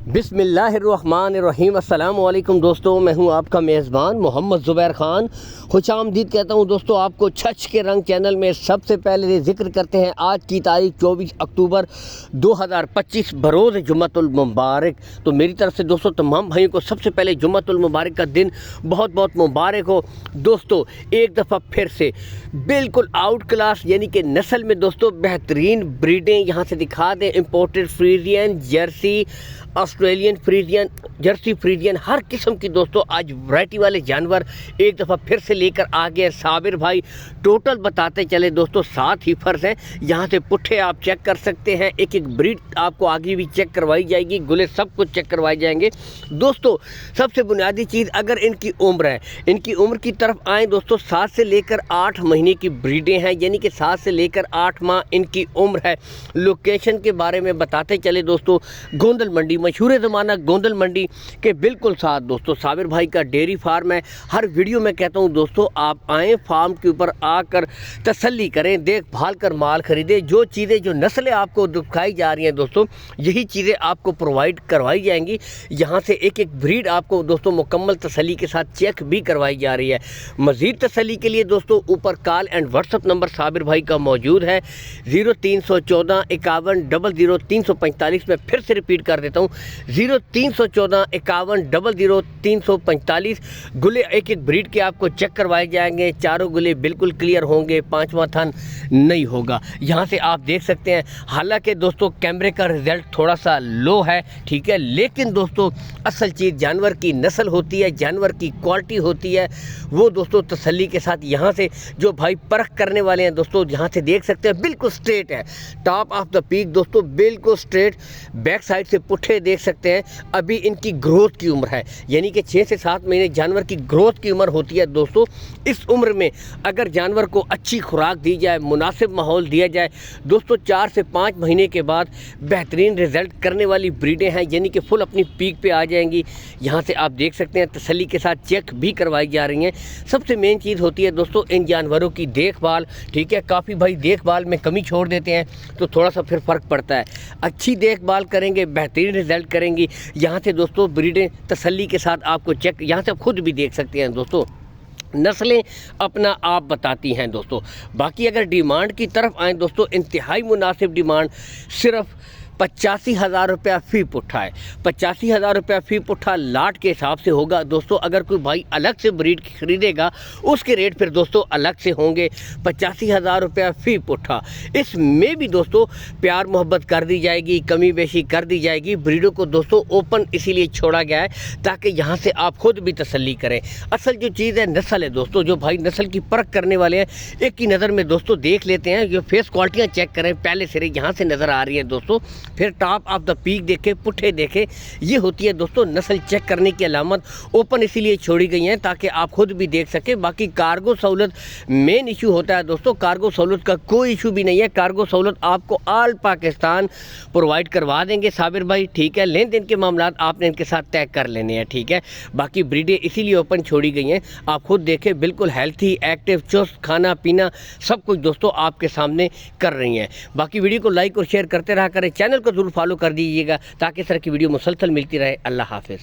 बिस्मिल्लाहिर्रहमानिर्रहीम। अस्सलाम वालेकुम दोस्तों, मैं हूं आपका मेज़बान मोहम्मद ज़ुबैर ख़ान। खुश आमदीद कहता हूं दोस्तों आपको छछ के रंग चैनल में। सबसे पहले ज़िक्र करते हैं आज की तारीख 24 अक्टूबर 2025 बरोज़ जुम्मतुल मुबारक। तो मेरी तरफ से दोस्तों तमाम भाइयों को सबसे पहले जुम्मतुल मुबारक का दिन बहुत बहुत मुबारक हो। दोस्तों एक दफ़ा फिर से बिल्कुल आउट क्लास यानी कि नस्ल में दोस्तों बेहतरीन ब्रीडें यहाँ से दिखा दें। Imported Friesian, Jersey, Australian Friesian, Jersey Friesian, हर किस्म की दोस्तों आज वैरायटी वाले जानवर एक दफ़ा फिर से लेकर आ गए साबिर भाई। टोटल बताते चले दोस्तों 7 ही फर्ज हैं। यहाँ से पुट्ठे आप चेक कर सकते हैं, एक एक ब्रीड आपको आगे भी चेक करवाई जाएगी, गुले सब कुछ चेक करवाए जाएंगे। दोस्तों सबसे बुनियादी चीज़ अगर इनकी उम्र है, इनकी उम्र की तरफ आएँ दोस्तों 7 से लेकर 8 महीने की ब्रीडें हैं, यानी कि 7 से लेकर 8 माह इनकी उम्र है। लोकेशन के बारे में बताते चले दोस्तों, गोंदल मंडी, मशहूर ज़माना गोंदल मंडी के बिल्कुल साथ दोस्तों साबिर भाई का डेयरी फार्म है। हर वीडियो में कहता हूं दोस्तों आप आएँ फार्म के ऊपर आकर तसल्ली करें, देखभाल कर माल खरीदें। जो चीज़ें जो नस्लें आपको दिखाई जा रही हैं दोस्तों यही चीज़ें आपको प्रोवाइड करवाई जाएंगी। यहाँ से एक एक ब्रीड आपको दोस्तों मुकम्मल तसल्ली के साथ चेक भी करवाई जा रही है। मज़ीद तसल्ली के लिए दोस्तों ऊपर call and WhatsApp number Sabir भाई का मौजूद है 0314 51 00 345। में फिर से रिपीट कर देता हूँ 0314 51 00 345। गुले एक एक ब्रीड के आपको चेक करवाए जाएंगे, चारों गुले बिल्कुल क्लियर होंगे, 5वां थन नहीं होगा। यहाँ से आप देख सकते हैं, हालांकि दोस्तों कैमरे का रिजल्ट थोड़ा सा लो है, ठीक है, लेकिन दोस्तों असल चीज़ जानवर की नस्ल होती है, जानवर की क्वालिटी होती है, वो दोस्तों तसल्ली के साथ यहाँ से जो भाई परख करने वाले हैं दोस्तों यहाँ से देख सकते हैं बिल्कुल स्ट्रेट है, टॉप ऑफ द पीक दोस्तों बिल्कुल स्ट्रेट। बैक साइड से पुट्ठे देख सकते हैं। अभी इनकी ग्रोथ की उम्र है, यानी कि 6 से 7 महीने जानवर की ग्रोथ की उम्र होती है दोस्तों। इस उम्र में अगर जानवर को अच्छी खुराक दी जाए, मुनासिब माहौल दिया जाए दोस्तों, 4 से 5 महीने के बाद बेहतरीन रिजल्ट करने वाली ब्रीडें हैं, यानी कि फुल अपनी पीक पे आ जाएंगी। यहाँ से आप देख सकते हैं तसल्ली के साथ चेक भी करवाई जा रही हैं। सबसे मेन चीज़ होती है दोस्तों इन जानवरों की देखभाल, ठीक है। काफ़ी भाई देखभाल में कमी छोड़ देते हैं तो थोड़ा सा फिर फ़र्क पड़ता है। अच्छी देखभाल करेंगे बेहतरीन रिजल्ट करेंगी। यहाँ से दोस्तों ब्रीडें तसल्ली के साथ आपको चेक, यहाँ से आप खुद भी देख सकते हैं दोस्तों, नस्लें अपना आप बताती हैं दोस्तों। बाकी अगर डिमांड की तरफ आएँ दोस्तों, इंतहाई मुनासिब डिमांड सिर्फ 85,000 रुपया फ़ी पुट्ठा है। 85,000 रुपया फ़ी पुट्ठा लाट के हिसाब से होगा दोस्तों। अगर कोई भाई अलग से ब्रीड खरीदेगा उसके रेट फिर दोस्तों अलग से होंगे। 85,000 रुपया फ़ी पुट्ठा, इसमें भी दोस्तों प्यार मोहब्बत कर दी जाएगी, कमी बेशी कर दी जाएगी। ब्रीडों को दोस्तों ओपन इसीलिए छोड़ा गया है ताकि यहाँ से आप खुद भी तसल्ली करें। असल जो चीज़ है नस्ल है दोस्तों, जो भाई नस्ल की परख करने वाले हैं एक की नज़र में दोस्तों देख लेते हैं, जो फेस क्वालिटियाँ चेक करें पहले से यहाँ से नज़र आ रही है दोस्तों, फिर टॉप ऑफ द पीक देखे, पुट्ठे देखे, ये होती है दोस्तों नस्ल चेक करने की अलामत। ओपन इसीलिए छोड़ी गई हैं ताकि आप खुद भी देख सकें। बाकी कार्गो सहूलत मेन इशू होता है दोस्तों, कार्गो सहूलत का कोई इशू भी नहीं है। कार्गो सहूलत आपको ऑल पाकिस्तान प्रोवाइड करवा देंगे साबिर भाई, ठीक है। लेन देन के मामला आपने इनके साथ तय कर लेने हैं, ठीक है। बाकी ब्रीडें इसीलिए ओपन छोड़ी गई हैं, आप खुद देखें बिल्कुल हेल्थी, एक्टिव, चुस्त, खाना पीना सब कुछ दोस्तों आपके सामने कर रही हैं। बाकी वीडियो को लाइक और शेयर करते रहा करें, चैनल को ज़रूर फॉलो कर दीजिएगा ताकि इस तरह की वीडियो मुसलसल मिलती रहे। अल्लाह हाफ़िज़।